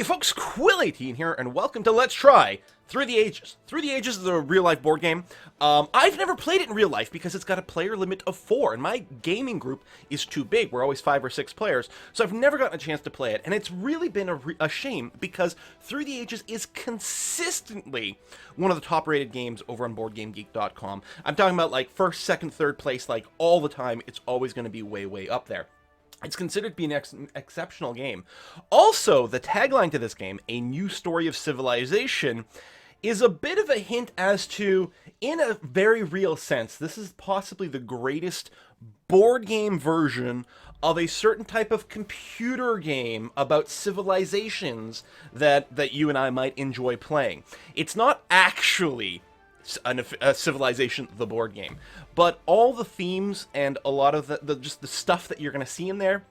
you folks, Quill18 here, and welcome to Let's Try Through the Ages. Through the Ages is a real-life board game. I've never played it in real life because it's got a player limit of 4, and my gaming group is too big. We're always 5 or 6 players, so I've never gotten a chance to play it, and it's really been a shame because Through the Ages is consistently one of the top-rated games over on boardgamegeek.com. I'm talking about, like, first, second, third place, like, all the time. It's always going to be way, way up there. It's considered to be an exceptional game. Also, the tagline to this game, A New Story of Civilization, is a bit of a hint as to, in a very real sense, this is possibly the greatest board game version of a certain type of computer game about civilizations that you and I might enjoy playing. It's not actually a Civilization, the board game, but all the themes and a lot of just the stuff that you're going to see in there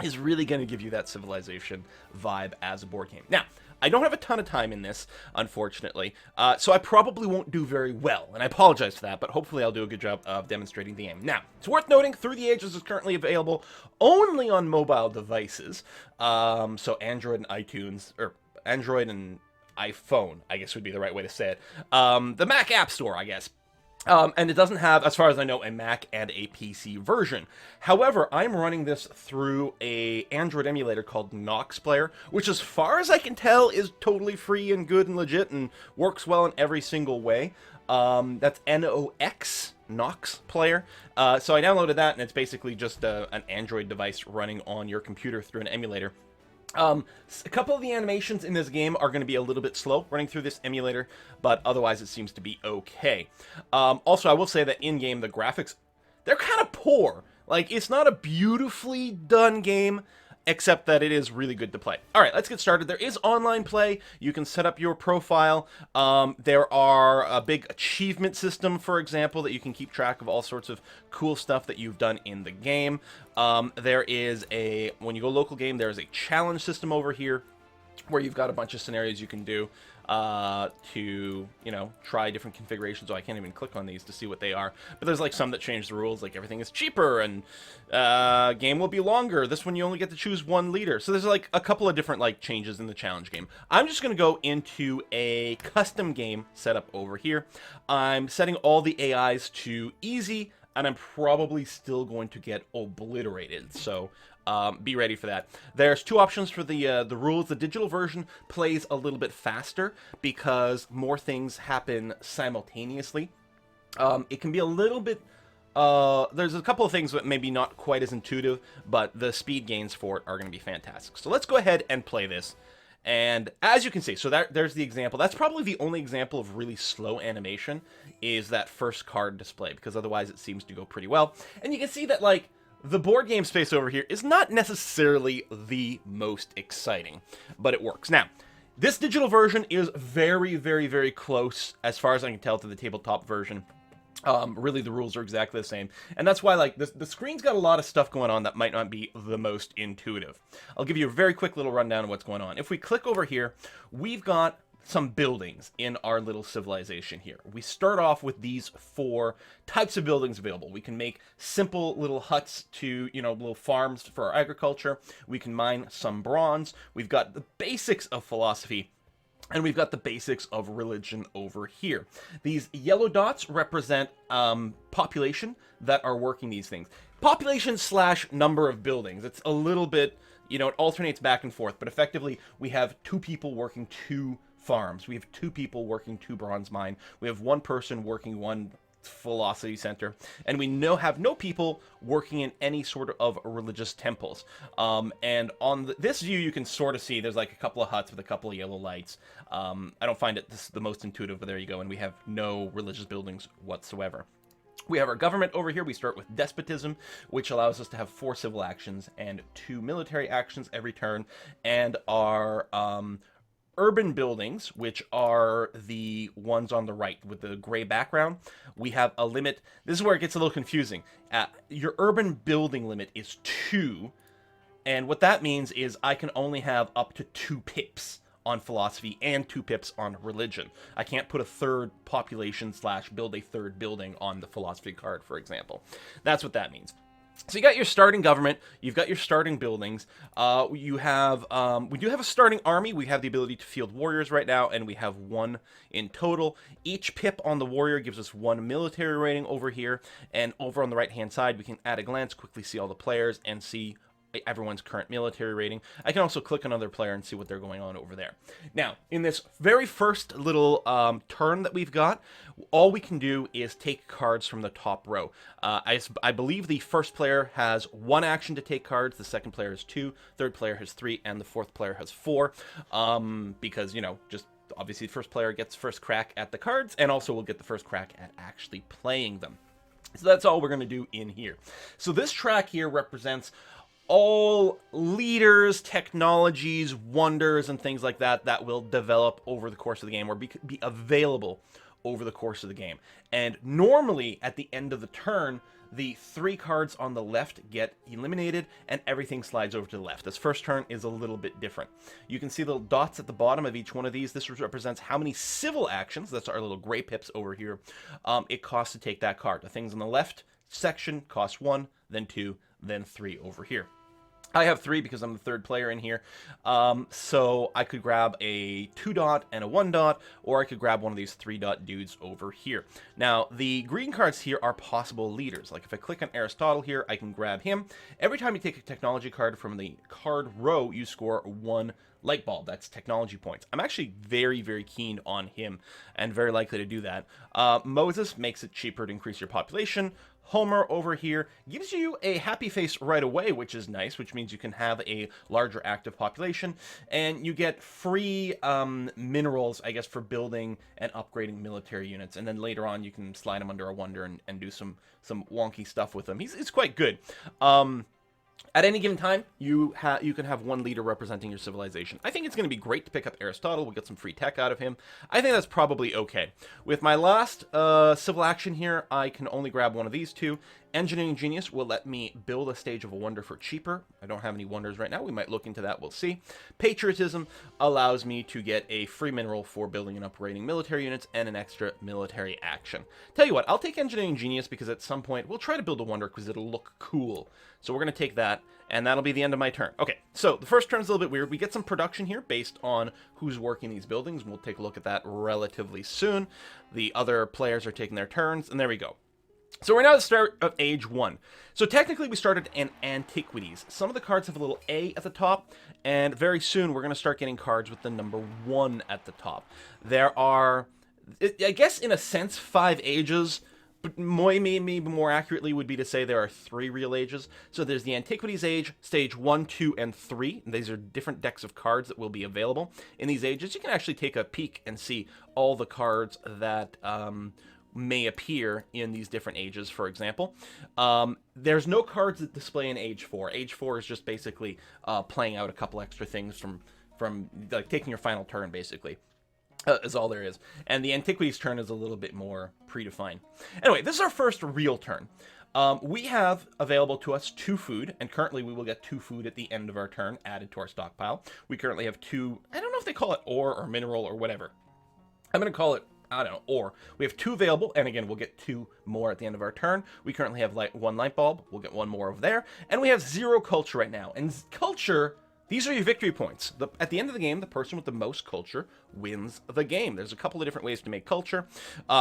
is really going to give you that Civilization vibe as a board game. Now, I don't have a ton of time in this, unfortunately, so I probably won't do very well, and I apologize for that, but hopefully I'll do a good job of demonstrating the game. Now, it's worth noting, Through the Ages is currently available only on mobile devices, so Android and iTunes, or Android and iPhone, I guess would be the right way to say it. The Mac App Store, I guess. And it doesn't have, as far as I know, a Mac and a PC version. However, I'm running this through a Android emulator called Nox Player, which as far as I can tell is totally free and good and legit and works well in every single way. That's Nox, Nox Player. So I downloaded that, and it's basically just an Android device running on your computer through an emulator. A couple of the animations in this game are going to be a little bit slow running through this emulator, but otherwise it seems to be okay. Also, I will say that in-game, the graphics, they're kind of poor. Like, it's not a beautifully done game, except that it is really good to play. All right, let's get started. There is online play. You can set up your profile. There are a big achievement system, for example, that you can keep track of all sorts of cool stuff that you've done in the game. There is when you go local game, there is a challenge system over here where you've got a bunch of scenarios you can do to, try different configurations. So I can't even click on these to see what they are. But there's, like, some that change the rules, like everything is cheaper, and game will be longer. This one you only get to choose 1 leader. So there's, like, a couple of different, like, changes in the challenge game. I'm just going to go into a custom game setup over here. I'm setting all the AIs to easy, and I'm probably still going to get obliterated. So be ready for that. There's 2 options for the rules. The digital version plays a little bit faster because more things happen simultaneously. It can be a little bit... there's a couple of things that maybe not quite as intuitive, but the speed gains for it are going to be fantastic. So let's go ahead and play this. And as you can see, so there's the example. That's probably the only example of really slow animation, is that first card display, because otherwise it seems to go pretty well. And you can see that, like, the board game space over here is not necessarily the most exciting, but it works. Now, this digital version is very, very, very close, as far as I can tell, to the tabletop version. Really, the rules are exactly the same. And that's why, like, the screen's got a lot of stuff going on that might not be the most intuitive. I'll give you a very quick little rundown of what's going on. If we click over here, we've got some buildings in our little civilization here. We start off with these 4 types of buildings available. We can make simple little huts to, little farms for our agriculture. We can mine some bronze. We've got the basics of philosophy. And we've got the basics of religion over here. These yellow dots represent population that are working these things. Population / number of buildings. It's a little bit, it alternates back and forth. But effectively, we have 2 people working 2 farms. We have 2 people working 2 bronze mine. We have 1 person working 1 philosophy center, and we have no people working in any sort of religious temples. And on this view, you can sort of see there's, like, a couple of huts with a couple of yellow lights. I don't find it the most intuitive, but there you go. And we have no religious buildings whatsoever. We have our government over here. We start with despotism, which allows us to have 4 civil actions and 2 military actions every turn, and our urban buildings, which are the ones on the right with the gray background, we have a limit. This is where it gets a little confusing. Your urban building limit is 2, and what that means is I can only have up to 2 pips on philosophy and 2 pips on religion. I can't put a 3rd population / build a 3rd building on the philosophy card, for example. That's what that means. So you got your starting government, you've got your starting buildings. You have we do have a starting army. We have the ability to field warriors right now, and we have 1 in total. Each pip on the warrior gives us 1 military rating over here, and over on the right hand side, we can at a glance quickly see all the players and see everyone's current military rating. I can also click another player and see what they're going on over there. Now, in this very first little turn that we've got, all we can do is take cards from the top row. I believe the first player has 1 action to take cards, the second player has 2, third player has 3, and the fourth player has 4, because, you know, just obviously the first player gets first crack at the cards, and also will get the first crack at actually playing them. So that's all we're going to do in here. So this track here represents all leaders, technologies, wonders, and things like that that will develop over the course of the game, or be available over the course of the game. And normally, at the end of the turn, the 3 cards on the left get eliminated, and everything slides over to the left. This first turn is a little bit different. You can see the dots at the bottom of each one of these. This represents how many civil actions, that's our little gray pips over here, it costs to take that card. The things on the left section cost 1, then 2, then 3 over here. I have 3 because I'm the third player in here, so I could grab a 2-dot and a 1-dot, or I could grab one of these 3-dot dudes over here. Now, the green cards here are possible leaders. Like if I click on Aristotle here, I can grab him. Every time you take a technology card from the card row, you score 1 light bulb. That's technology points. I'm actually very, very keen on him and very likely to do that. Moses makes it cheaper to increase your population. Homer over here gives you a happy face right away, which is nice, which means you can have a larger active population, and you get free minerals, I guess, for building and upgrading military units, and then later on you can slide them under a wonder and do some wonky stuff with them. He's quite good. At any given time, you can have 1 leader representing your civilization. I think it's going to be great to pick up Aristotle. We'll get some free tech out of him. I think that's probably okay. With my last civil action here, I can only grab one of these 2. Engineering Genius will let me build a stage of a wonder for cheaper. I don't have any wonders right now. We might look into that. We'll see. Patriotism allows me to get a free mineral for building and upgrading military units and an extra military action. Tell you what, I'll take Engineering Genius because at some point we'll try to build a wonder because it'll look cool. So we're going to take that, and that'll be the end of my turn. Okay, so the first turn is a little bit weird. We get some production here based on who's working these buildings, and we'll take a look at that relatively soon. The other players are taking their turns, and there we go. So we're now at the start of Age 1. So technically we started in Antiquities. Some of the cards have a little A at the top, and very soon we're going to start getting cards with the number 1 at the top. There are, I guess in a sense, 5 ages, but maybe more accurately would be to say there are 3 real ages. So there's the Antiquities age, stage 1, 2, and 3. And these are different decks of cards that will be available in these ages. You can actually take a peek and see all the cards that may appear in these different ages, for example. There's no cards that display in Age 4. Age 4 is just basically playing out a couple extra things from like taking your final turn, basically. Is all there is. And the Antiquities turn is a little bit more predefined. Anyway, this is our first real turn. We have available to us 2 food, and currently we will get 2 food at the end of our turn added to our stockpile. We currently have 2, I don't know if they call it ore or mineral or whatever. I'm going to call it, I don't know, ore. We have 2 available, and again, we'll get 2 more at the end of our turn. We currently have 1 light bulb. We'll get 1 more over there. And we have 0 culture right now. And culture, these are your victory points. At the end of the game, the person with the most culture wins the game. There's a couple of different ways to make culture.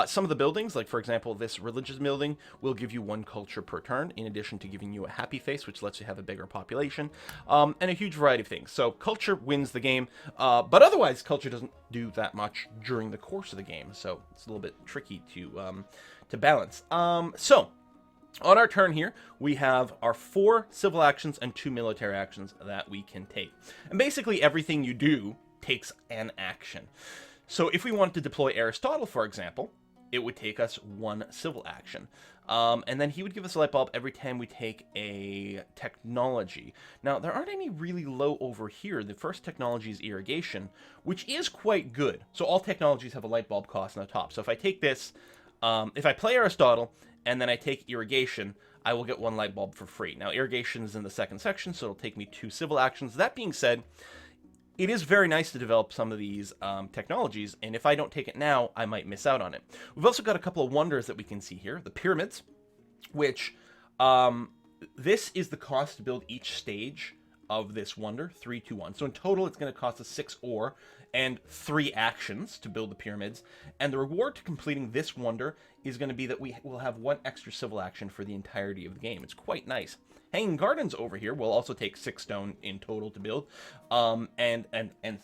Some of the buildings, like for example, this religious building, will give you 1 culture per turn, in addition to giving you a happy face, which lets you have a bigger population, and a huge variety of things. So culture wins the game, but otherwise, culture doesn't do that much during the course of the game, so it's a little bit tricky to balance. On our turn here, we have our 4 civil actions and 2 military actions that we can take. And basically everything you do takes an action. So if we wanted to deploy Aristotle, for example, it would take us 1 civil action. And then he would give us a light bulb every time we take a technology. Now, there aren't any really low over here. The first technology is Irrigation, which is quite good. So all technologies have a light bulb cost on the top. So if I take this, if I play Aristotle, and then I take Irrigation, I will get 1 light bulb for free. Now, Irrigation is in the second section, so it'll take me 2 civil actions. That being said, it is very nice to develop some of these technologies, and if I don't take it now, I might miss out on it. We've also got a couple of wonders that we can see here. The pyramids, which this is the cost to build each stage of this wonder, 3, 2, 1. So in total, it's going to cost us 6 ore and 3 actions to build the pyramids. And the reward to completing this wonder is going to be that we will have 1 extra civil action for the entirety of the game. It's quite nice. Hanging Gardens over here will also take 6 stone in total to build, and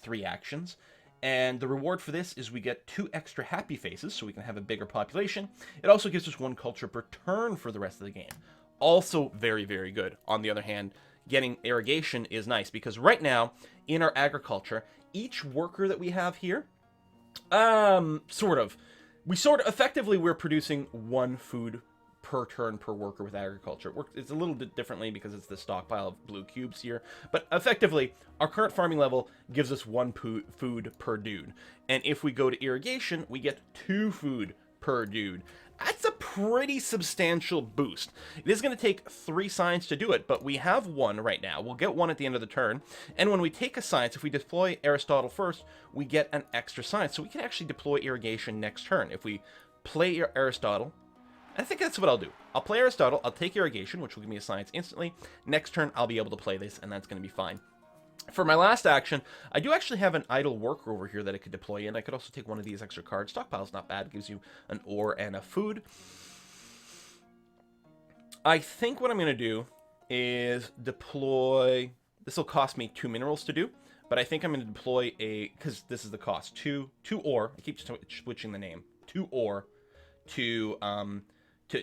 3 actions. And the reward for this is we get 2 extra happy faces, so we can have a bigger population. It also gives us 1 culture per turn for the rest of the game. Also very, very good. On the other hand, getting irrigation is nice, because right now, in our agriculture, each worker that we have here, effectively, we're producing 1 food per turn per worker with agriculture. It's a little bit differently because it's the stockpile of blue cubes here, but effectively our current farming level gives us 1 food per dude, and if we go to irrigation we get 2 food per dude. That's a pretty substantial boost. It is going to take 3 science to do it, but we have 1 right now. We'll get 1 at the end of the turn, and when we take a science, if we deploy Aristotle first, we get an extra science, so we can actually deploy irrigation next turn. If we play Aristotle, I think that's what I'll do. I'll play Aristotle, I'll take irrigation, which will give me a science instantly. Next turn, I'll be able to play this, and that's going to be fine. For my last action, I do actually have an idle worker over here that I could deploy in. I could also take 1 of these extra cards. Stockpile's not bad. It gives you an ore and a food. I think what I'm going to do is deploy... This will cost me 2 minerals to do, but I think I'm going to deploy because this is the cost. 2 ore. I keep switching the name. 2 ore to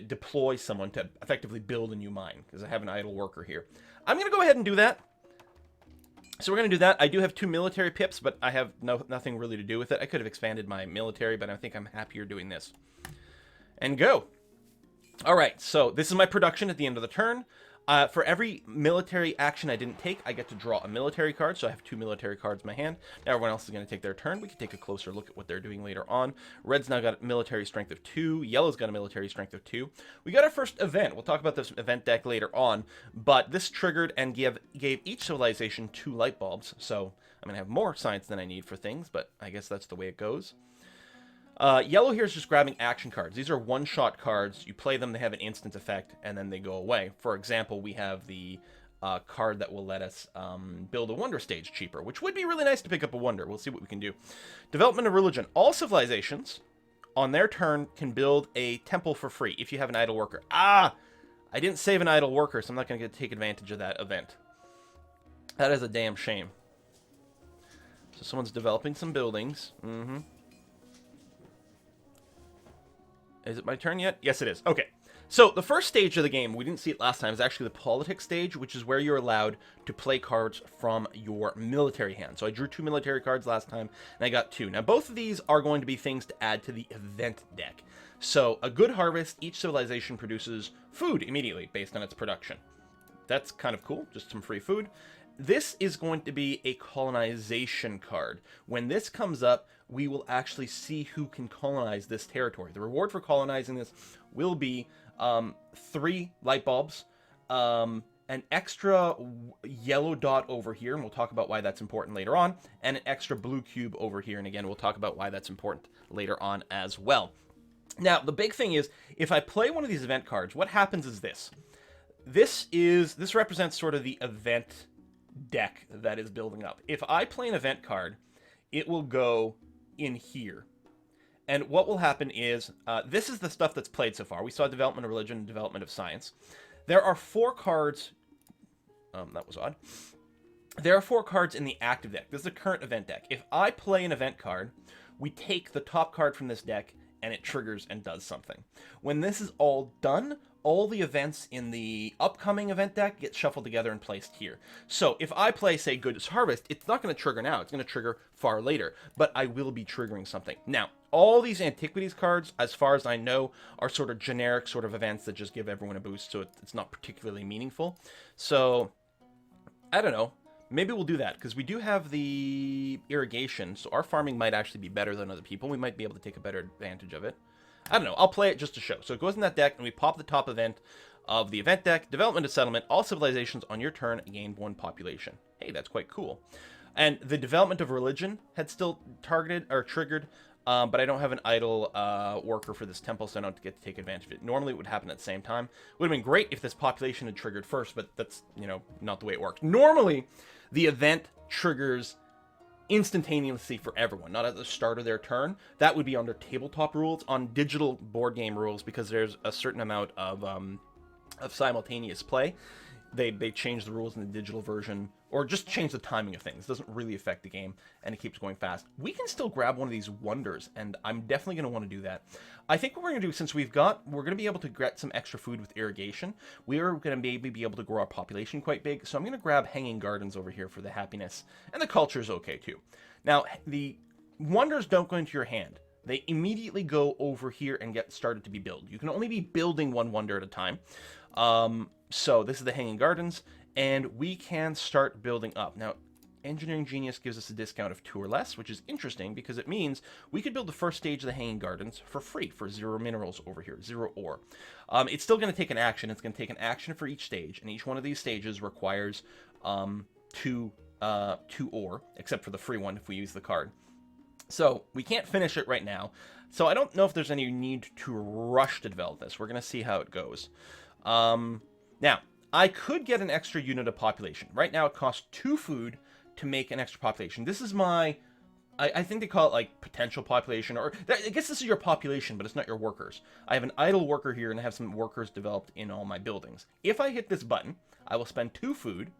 deploy someone to effectively build a new mine, because I have an idle worker here. I'm going to go ahead and do that. So we're going to do that. I do have 2 military pips, but I have nothing really to do with it. I could have expanded my military, but I think I'm happier doing this. And go. All right, so this is my production at the end of the turn. For every military action I didn't take, I get to draw a military card, so I have 2 military cards in my hand. Now everyone else is going to take their turn. We can take a closer look at what they're doing later on. Red's now got a military strength of 2. Yellow's got a military strength of 2. We got our first event. We'll talk about this event deck later on, but this triggered and gave each civilization 2 light bulbs, so I'm going to have more science than I need for things, but I guess that's the way it goes. Yellow here is just grabbing action cards. These are one-shot cards. You play them, they have an instant effect, and then they go away. For example, we have the card that will let us build a wonder stage cheaper, which would be really nice to pick up a wonder. We'll see what we can do. Development of religion. All civilizations, on their turn, can build a temple for free if you have an idle worker. I didn't save an idle worker, so I'm not going to take advantage of that event. That is a damn shame. So someone's developing some buildings. Is it my turn yet? Yes, it is. Okay. So the first stage of the game, we didn't see it last time, is actually the politic stage, which is where you're allowed to play cards from your military hand. So I drew 2 military cards last time, and I got 2. Now, both of these are going to be things to add to the event deck. So a good harvest, each civilization produces food immediately based on its production. That's kind of cool, just some free food. This is going to be a colonization card. When this comes up, we will actually see who can colonize this territory. The reward for colonizing this will be 3 light bulbs, an extra yellow dot over here, and we'll talk about why that's important later on, and an extra blue cube over here, and again, we'll talk about why that's important later on as well. Now, the big thing is, if I play one of these event cards, what happens is this. This represents sort of the event deck that is building up. If I play an event card, it will go in here. And what will happen is, this is the stuff that's played so far. We saw development of religion and development of science. There are 4 cards... that was odd. There are 4 cards in the active deck. This is the current event deck. If I play an event card, we take the top card from this deck, and it triggers and does something. When this is all done, all the events in the upcoming event deck get shuffled together and placed here. So if I play, say, Good as Harvest, it's not going to trigger now. It's going to trigger far later, but I will be triggering something. Now, all these antiquities cards, as far as I know, are sort of generic sort of events that just give everyone a boost, so it's not particularly meaningful. So, I don't know. Maybe we'll do that, because we do have the irrigation, so our farming might actually be better than other people. We might be able to take a better advantage of it. I don't know. I'll play it just to show. So it goes in that deck, and we pop the top event of the event deck. Development of settlement. All civilizations on your turn gain 1 population. Hey, that's quite cool. And the development of religion had still targeted or triggered but I don't have an idle worker for this temple, so I don't get to take advantage of it. Normally, it would happen at the same time. It would have been great if this population had triggered first, but that's, you know, not the way it works. Normally, the event triggers instantaneously for everyone, not at the start of their turn. That would be under tabletop rules. On digital board game rules, because there's a certain amount of simultaneous play, they change the rules in the digital version, or just change the timing of things. It doesn't really affect the game, and it keeps going fast. We can still grab one of these wonders, and I'm definitely going to want to do that. I think what we're going to do, since we're going to be able to get some extra food with irrigation, we are going to maybe be able to grow our population quite big, so I'm going to grab hanging gardens over here for the happiness, and the culture is okay too. Now, the wonders don't go into your hand. They immediately go over here and get started to be built. You can only be building one wonder at a time. So this is the hanging gardens, and we can start building up. Now, Engineering Genius gives us a discount of 2 or less, which is interesting because it means we could build the first stage of the hanging gardens for free for 0 minerals over here, 0 ore. It's still going to take an action. It's going to take an action for each stage, and each one of these stages requires 2 ore, except for the free one if we use the card. So we can't finish it right now. So I don't know if there's any need to rush to develop this. We're going to see how it goes. Now, I could get an extra unit of population. Right now, it costs 2 food to make an extra population. This is my, I think they call it like potential population, or I guess this is your population, but it's not your workers. I have an idle worker here, and I have some workers developed in all my buildings. If I hit this button, I will spend 2 food,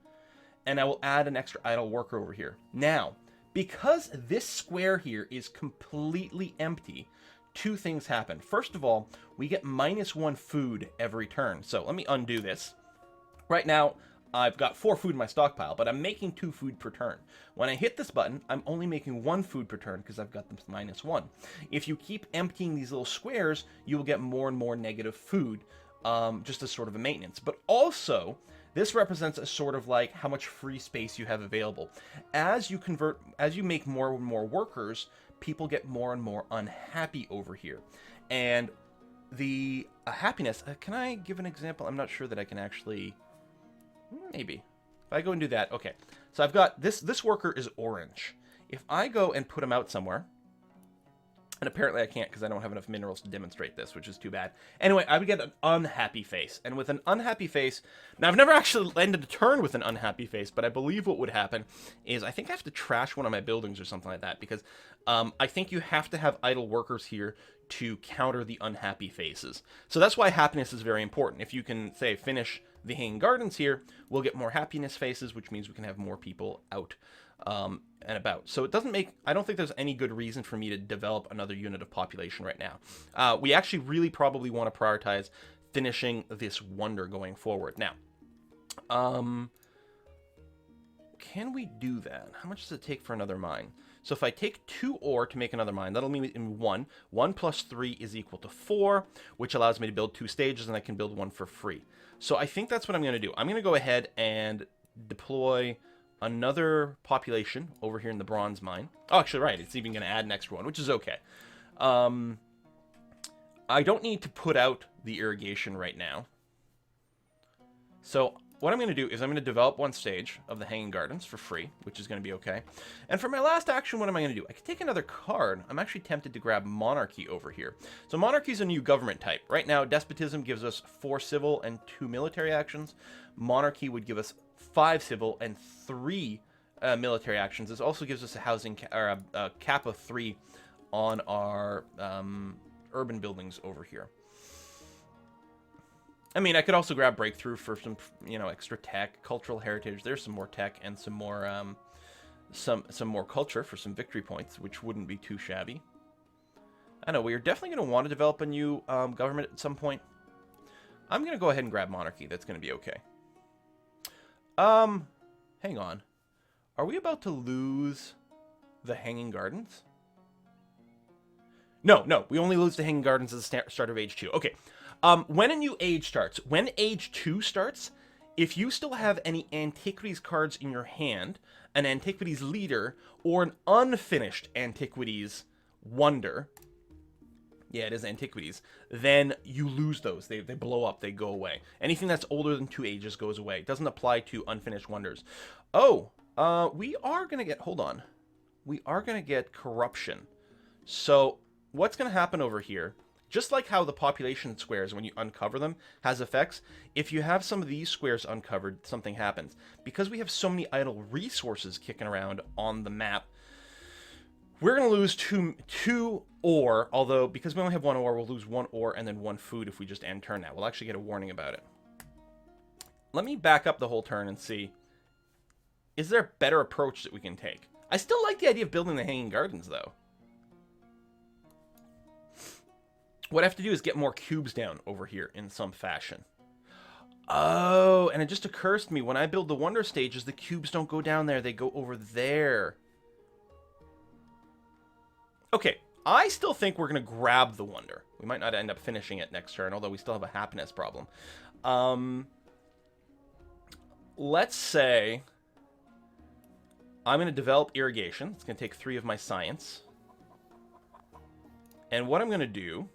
and I will add an extra idle worker over here. Now, because this square here is completely empty, 2 things happen. First of all, we get -1 food every turn. So let me undo this. Right now, I've got 4 food in my stockpile, but I'm making 2 food per turn. When I hit this button, I'm only making 1 food per turn because I've got this -1. If you keep emptying these little squares, you will get more and more negative food, just as sort of a maintenance. But also, this represents a sort of like how much free space you have available. As you make more and more workers, people get more and more unhappy over here. And the happiness, can I give an example? I'm not sure that I can actually, maybe. If I go and do that, okay. So I've got, this worker is orange. If I go and put him out somewhere, and apparently I can't because I don't have enough minerals to demonstrate this, which is too bad. Anyway, I would get an unhappy face. And with an unhappy face... Now, I've never actually ended a turn with an unhappy face, but I believe what would happen is I think I have to trash one of my buildings or something like that, because I think you have to have idle workers here to counter the unhappy faces. So that's why happiness is very important. If you can, say, finish the hanging gardens here, we'll get more happiness faces, which means we can have more people out and about. So it doesn't make, I don't think there's any good reason for me to develop another unit of population right now. We actually really probably want to prioritize finishing this wonder going forward. Now, can we do that? How much does it take for another mine? So if I take 2 ore to make another mine, that'll mean in 1. 1 plus 3 is equal to 4, which allows me to build 2 stages, and I can build 1 for free. So I think that's what I'm going to do. I'm going to go ahead and deploy another population over here in the bronze mine. Oh, actually, right. It's even going to add an extra one, which is okay. I don't need to put out the irrigation right now. So what I'm going to do is I'm going to develop 1 stage of the hanging gardens for free, which is going to be okay. And for my last action, what am I going to do? I could take another card. I'm actually tempted to grab Monarchy over here. So Monarchy is a new government type. Right now, Despotism gives us 4 civil and 2 military actions. Monarchy would give us 5 civil and 3 military actions. This also gives us a housing or a cap of 3 on our urban buildings over here. I mean, I could also grab Breakthrough for some, you know, extra tech, cultural heritage. There's some more tech and some more more culture for some victory points, which wouldn't be too shabby. I know, we're definitely going to want to develop a new government at some point. I'm going to go ahead and grab Monarchy. That's going to be okay. Hang on. Are we about to lose the Hanging Gardens? No, we only lose the Hanging Gardens at the start of Age 2. Okay. When a new age starts, when Age 2 starts, if you still have any Antiquities cards in your hand, an Antiquities Leader, or an unfinished Antiquities Wonder, yeah, it is Antiquities, then you lose those. They blow up, they go away. Anything that's older than 2 ages goes away. It doesn't apply to unfinished wonders. Oh, we are going to get, hold on. We are going to get Corruption. So what's going to happen over here, just like how the population squares, when you uncover them, has effects, if you have some of these squares uncovered, something happens. Because we have so many idle resources kicking around on the map, we're going to lose two ore, although because we only have one ore, we'll lose one ore and then one food if we just end turn that. We'll actually get a warning about it. Let me back up the whole turn and see, is there a better approach that we can take? I still like the idea of building the hanging gardens, though. What I have to do is get more cubes down over here in some fashion. Oh, and it just occurs to me, when I build the wonder stages, the cubes don't go down there, they go over there. Okay, I still think we're going to grab the wonder. We might not end up finishing it next turn, although we still have a happiness problem. Let's say I'm going to develop irrigation. It's going to take 3 of my science. And what I'm going to do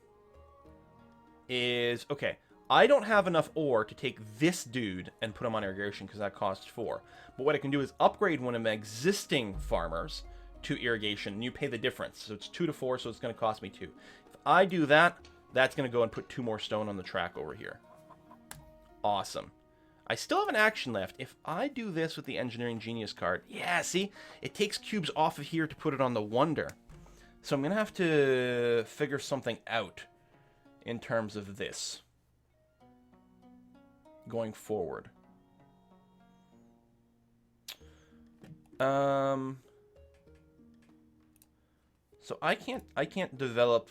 is, okay, I don't have enough ore to take this dude and put him on irrigation because that costs 4. But what I can do is upgrade one of my existing farmers to irrigation, and you pay the difference. So it's 2 to 4, so it's going to cost me 2. If I do that, that's going to go and put 2 more stone on the track over here. Awesome. I still have an action left. If I do this with the Engineering Genius card, yeah, see? It takes cubes off of here to put it on the Wonder. So I'm going to have to figure something out in terms of this going forward. So I can't develop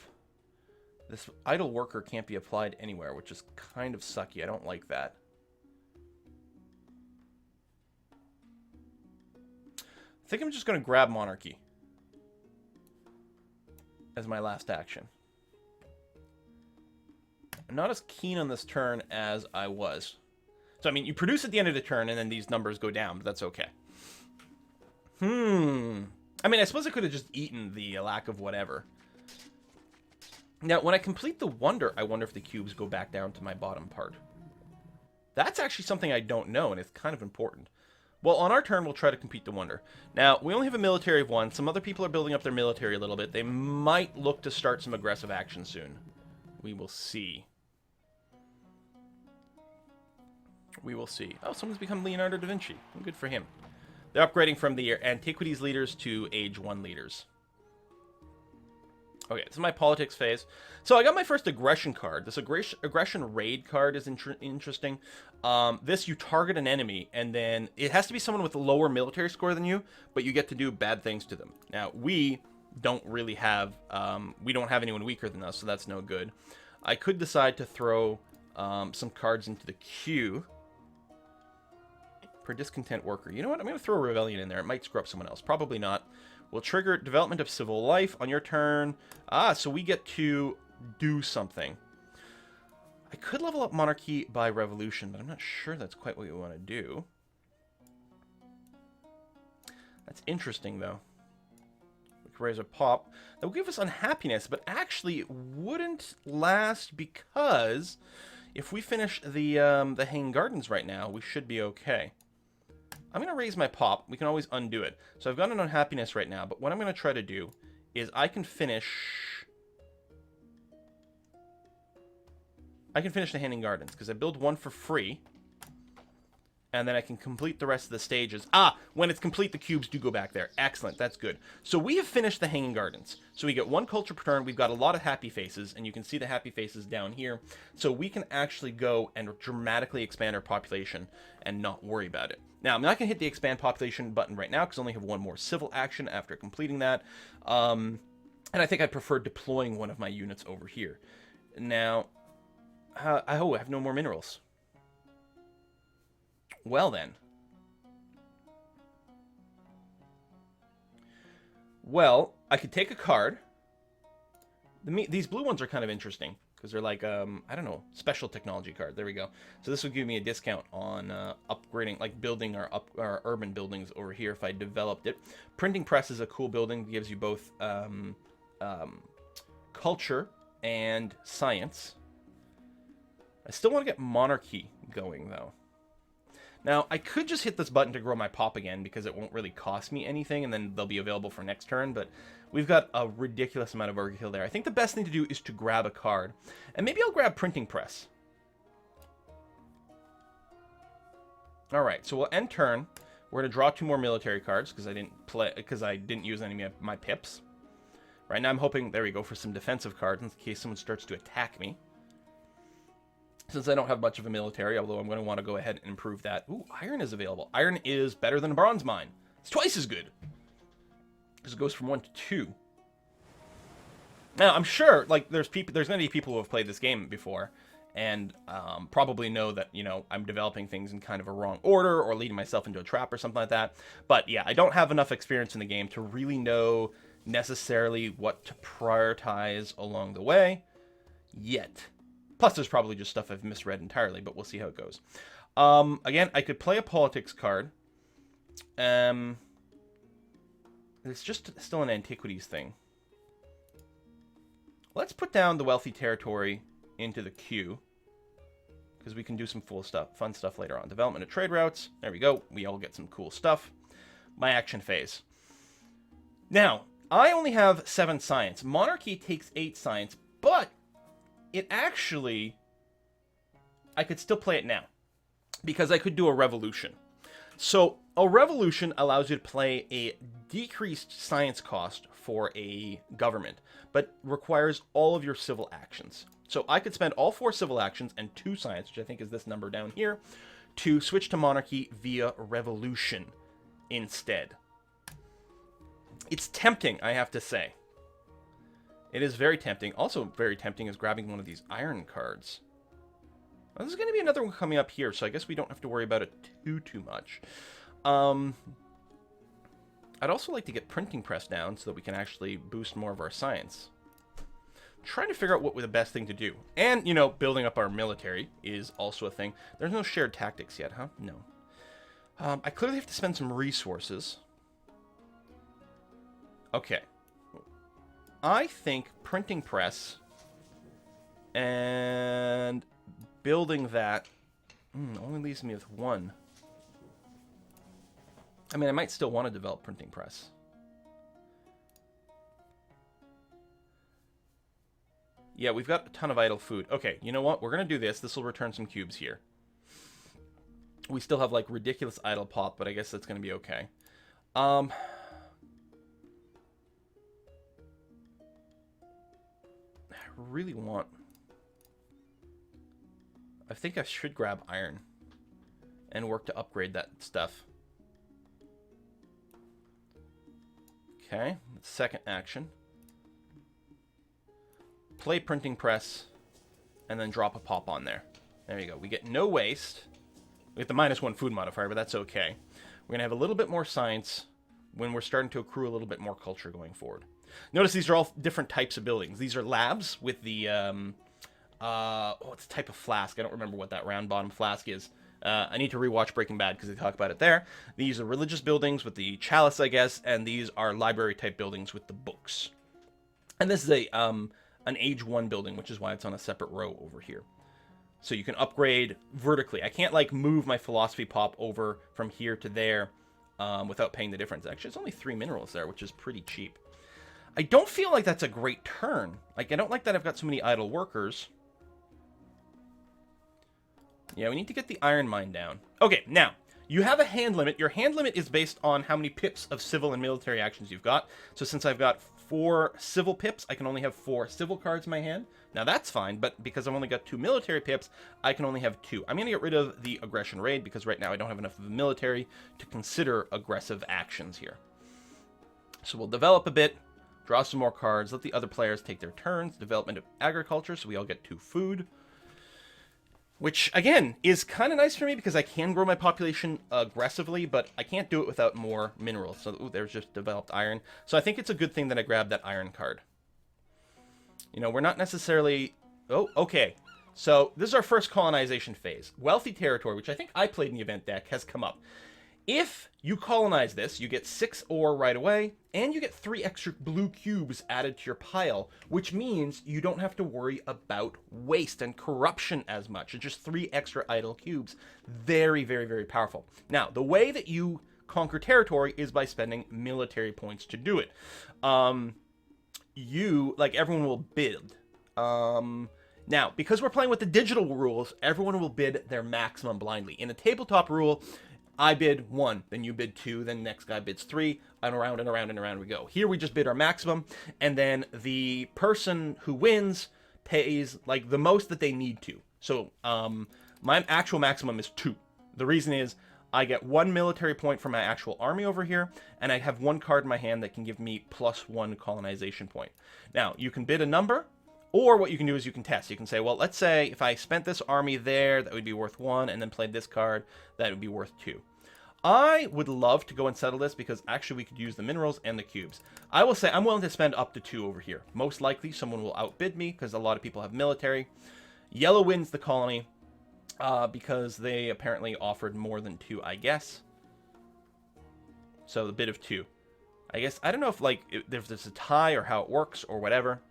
this. Idle worker can't be applied anywhere, which is kind of sucky. I don't like that. I think I'm just going to grab Monarchy as my last action. I'm not as keen on this turn as I was. So, I mean, you produce at the end of the turn, and then these numbers go down, but that's okay. I mean, I suppose I could have just eaten the lack of whatever. Now, when I complete the wonder, I wonder if the cubes go back down to my bottom part. That's actually something I don't know, and it's kind of important. Well, on our turn, we'll try to complete the wonder. Now, we only have a military of 1. Some other people are building up their military a little bit. They might look to start some aggressive action soon. We will see. We will see. Oh, someone's become Leonardo da Vinci. Good for him. They're upgrading from the Antiquities leaders to Age 1 leaders. Okay, this is my politics phase. So I got my first aggression card. This aggression raid card is interesting. This, you target an enemy, and then it has to be someone with a lower military score than you, but you get to do bad things to them. Now, we don't really have, we don't have anyone weaker than us, so that's no good. I could decide to throw some cards into the queue. Per discontent worker. You know what? I'm going to throw a rebellion in there. It might screw up someone else. Probably not. We'll trigger development of civil life on your turn. Ah, so we get to do something. I could level up monarchy by revolution, but I'm not sure that's quite what we want to do. That's interesting, though. We could raise a pop. That will give us unhappiness, but actually it wouldn't last because if we finish the Hanging Gardens right now, we should be okay. I'm going to raise my pop. We can always undo it. So I've got an unhappiness right now, but what I'm going to try to do is I can finish the Hanging Gardens, because I build one for free, and then I can complete the rest of the stages. Ah, when it's complete, the cubes do go back there. Excellent, that's good. So we have finished the Hanging Gardens. So we get 1 culture per turn. We've got a lot of happy faces, and you can see the happy faces down here. So we can actually go and dramatically expand our population and not worry about it. Now, I'm not going to hit the expand population button right now because I only have 1 more civil action after completing that. And I think I prefer deploying one of my units over here. Now, I have no more minerals. Well, then. Well, I could take a card. These blue ones are kind of interesting, because they're like, I don't know, special technology card. There we go. So this would give me a discount on upgrading, like building our urban buildings over here if I developed it. Printing press is a cool building. It gives you both culture and science. I still want to get monarchy going, though. Now, I could just hit this button to grow my pop again because it won't really cost me anything, and then they'll be available for next turn, but we've got a ridiculous amount of overkill there. I think the best thing to do is to grab a card, and maybe I'll grab Printing Press. All right, so we'll end turn. We're going to draw 2 more military cards because I didn't use any of my pips. Right now I'm hoping, there we go, for some defensive cards in case someone starts to attack me. Since I don't have much of a military, although I'm going to want to go ahead and improve that. Ooh, iron is available. Iron is better than a bronze mine. It's twice as good. Because it goes from 1 to 2. Now, I'm sure, like, there's going to be people who have played this game before, and probably know that, you know, I'm developing things in kind of a wrong order, or leading myself into a trap or something like that. But, yeah, I don't have enough experience in the game to really know necessarily what to prioritize along the way yet. Plus, there's probably just stuff I've misread entirely, but we'll see how it goes. Again, I could play a politics card. It's just still an antiquities thing. Let's put down the wealthy territory into the queue, because we can do some fun stuff later on. Development of trade routes. There we go. We all get some cool stuff. My action phase. Now, I only have 7 science. Monarchy takes 8 science, but it actually, I could still play it now, because I could do a revolution. So a revolution allows you to play a decreased science cost for a government, but requires all of your civil actions. So I could spend all 4 civil actions and 2 science, which I think is this number down here, to switch to monarchy via revolution instead. It's tempting, I have to say. It is very tempting. Also very tempting is grabbing one of these iron cards. Well, there's going to be another one coming up here, so I guess we don't have to worry about it too much. I'd also like to get Printing Press down so that we can actually boost more of our science. Trying to figure out what would be the best thing to do. And, you know, building up our military is also a thing. There's no shared tactics yet, huh? No. I clearly have to spend some resources. Okay. I think Printing Press and building that only leaves me with 1. I mean, I might still want to develop Printing Press. Yeah, we've got a ton of idle food. Okay, you know what? We're going to do this. This will return some cubes here. We still have, like, ridiculous idle pop, but I guess that's going to be okay. I really want... I think I should grab iron and work to upgrade that stuff. Okay, second action. Play Printing Press, and then drop a pop on there. There you go. We get no waste. We get the -1 food modifier, but that's okay. We're going to have a little bit more science when we're starting to accrue a little bit more culture going forward. Notice these are all different types of buildings. These are labs with the, it's a type of flask. I don't remember what that round bottom flask is. I need to rewatch Breaking Bad because they talk about it there. These are religious buildings with the chalice, I guess, and these are library-type buildings with the books. And this is an Age 1 building, which is why it's on a separate row over here. So you can upgrade vertically. I can't, like, move my philosophy pop over from here to there without paying the difference. Actually, it's only 3 minerals there, which is pretty cheap. I don't feel like that's a great turn. Like, I don't like that I've got so many idle workers. Yeah, we need to get the iron mine down. Okay, now, you have a hand limit. Your hand limit is based on how many pips of civil and military actions you've got. So since I've got 4 civil pips, I can only have 4 civil cards in my hand. Now that's fine, but because I've only got 2 military pips, I can only have 2. I'm going to get rid of the aggression raid because right now I don't have enough of a military to consider aggressive actions here. So we'll develop a bit, draw some more cards, let the other players take their turns, development of agriculture, so we all get 2 food. Which, again, is kind of nice for me because I can grow my population aggressively, but I can't do it without more minerals. So, ooh, there's just developed iron. So I think it's a good thing that I grabbed that iron card. You know, we're not necessarily... Oh, okay. So this is our first colonization phase. Wealthy territory, which I think I played in the event deck, has come up. If You colonize this, you get 6 ore right away, and you get 3 extra blue cubes added to your pile, which means you don't have to worry about waste and corruption as much. It's just 3 extra idle cubes. Very, very, very powerful. Now, the way that you conquer territory is by spending military points to do it. Everyone will bid. Now, because we're playing with the digital rules, everyone will bid their maximum blindly. In a tabletop rule, I bid 1, then you bid 2, then the next guy bids 3, and around and around and around we go. Here we just bid our maximum, and then the person who wins pays like the most that they need to. So my actual maximum is 2. The reason is I get 1 military point for my actual army over here, and I have 1 card in my hand that can give me +1 colonization point. Now, you can bid a number, or what you can do is you can test. You can say, well, let's say if I spent this army there, that would be worth 1, and then played this card, that would be worth 2. I would love to go and settle this because actually we could use the minerals and the cubes. I will say I'm willing to spend up to 2 over here. Most likely someone will outbid me because a lot of people have military. Yellow wins the colony because they apparently offered more than 2, I guess. So the bid of 2. I guess, I don't know if there's a tie or how it works or whatever.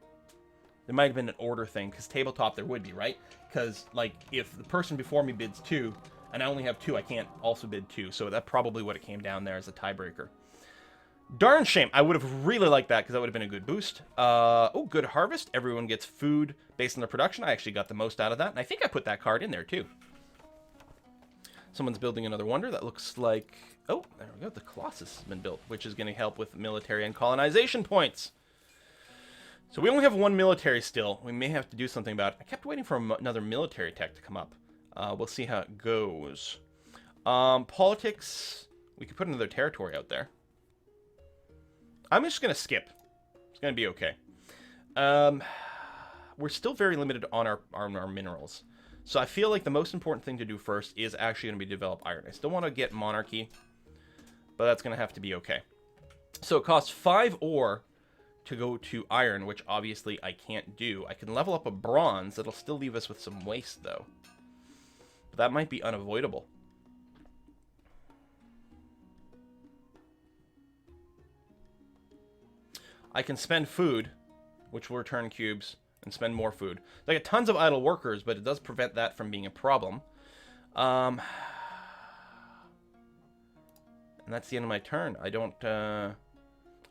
There might have been an order thing because tabletop there would be, right? Because if the person before me bids 2, and I only have 2, I can't also bid 2. So that's probably what it came down there as a tiebreaker. Darn shame. I would have really liked that because that would have been a good boost. Oh, good harvest. Everyone gets food based on their production. I actually got the most out of that. And I think I put that card in there too. Someone's building another wonder. That looks like... Oh, there we go. The Colossus has been built, which is going to help with military and colonization points. So we only have 1 military still. We may have to do something about it. I kept waiting for another military tech to come up. We'll see how it goes. Politics. We could put another territory out there. I'm just going to skip. It's going to be okay. We're still very limited on our minerals. So I feel like the most important thing to do first is actually going to be develop iron. I still want to get Monarchy, but that's going to have to be okay. So it costs 5 ore to go to iron, which obviously I can't do. I can level up a bronze. That'll still leave us with some waste, though. But that might be unavoidable. I can spend food, which will return cubes, and spend more food. I get tons of idle workers, but it does prevent that from being a problem. And that's the end of my turn. I don't...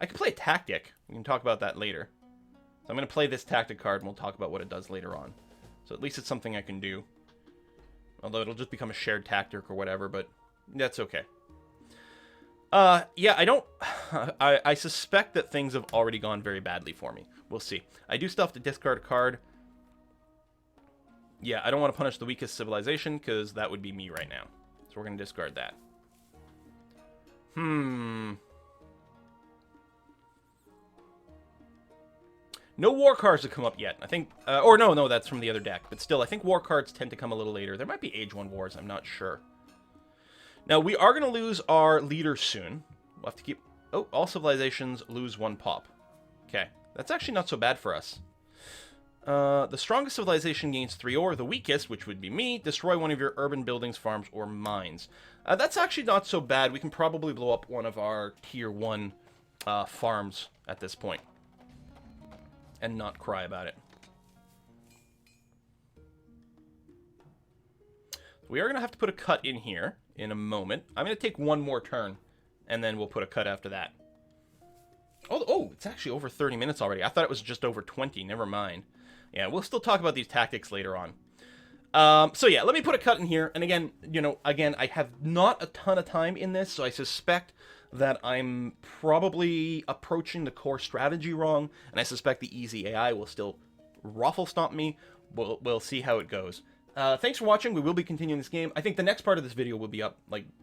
I could play a tactic. We can talk about that later. So I'm going to play this tactic card, and we'll talk about what it does later on. So at least it's something I can do. Although it'll just become a shared tactic or whatever, but that's okay. Yeah, I don't... I suspect that things have already gone very badly for me. We'll see. I do still have to discard a card. Yeah, I don't want to punish the weakest civilization, because that would be me right now. So we're going to discard that. No war cards have come up yet. I think... or no, that's from the other deck. But still, I think war cards tend to come a little later. There might be Age 1 wars. I'm not sure. Now, we are going to lose our leader soon. We'll have to keep... Oh, all civilizations lose 1 pop. Okay. That's actually not so bad for us. The strongest civilization gains 3 ore. The weakest, which would be me, destroy one of your urban buildings, farms, or mines. That's actually not so bad. We can probably blow up one of our tier 1 farms at this point. And not cry about it. We are going to have to put a cut in here in a moment. I'm going to take 1 more turn, and then we'll put a cut after that. Oh, it's actually over 30 minutes already. I thought it was just over 20. Never mind. Yeah, we'll still talk about these tactics later on. So yeah, let me put a cut in here. And again, I have not a ton of time in this, so I suspect that I'm probably approaching the core strategy wrong, and I suspect the easy AI will still ruffle stomp me. We'll see how it goes. Thanks for watching. We will be continuing this game. I think the next part of this video will be up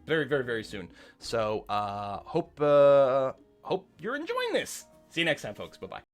very, very, very soon. So hope you're enjoying this. See you next time, folks. Bye-bye.